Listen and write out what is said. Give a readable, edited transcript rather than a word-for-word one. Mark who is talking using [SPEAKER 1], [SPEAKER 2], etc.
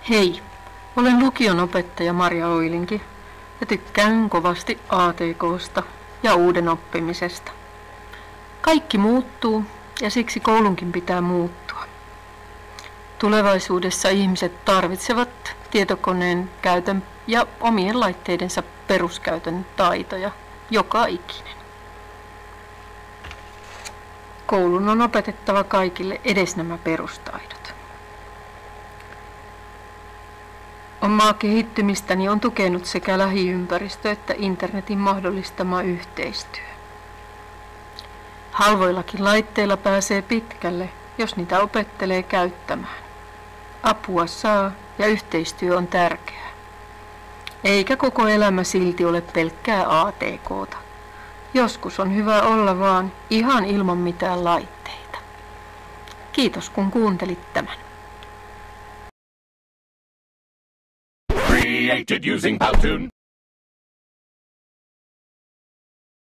[SPEAKER 1] Hei, olen lukion opettaja Marja Oilinki ja tykkään kovasti ATK:sta ja uuden oppimisesta. Kaikki muuttuu ja siksi koulunkin pitää muuttua. Tulevaisuudessa ihmiset tarvitsevat tietokoneen käytön ja omien laitteidensa peruskäytön taitoja joka ikinen. Koulun on opetettava kaikille edes nämä perustaidot. Omaa kehittymistäni on tukenut sekä lähiympäristö että internetin mahdollistama yhteistyö. Halvoillakin laitteilla pääsee pitkälle, jos niitä opettelee käyttämään. Apua saa ja yhteistyö on tärkeää. Eikä koko elämä silti ole pelkkää ATK:ta. Joskus on hyvä olla vaan ihan ilman mitään laitteita. Kiitos kun kuuntelit tämän.
[SPEAKER 2] Created using Powtoon.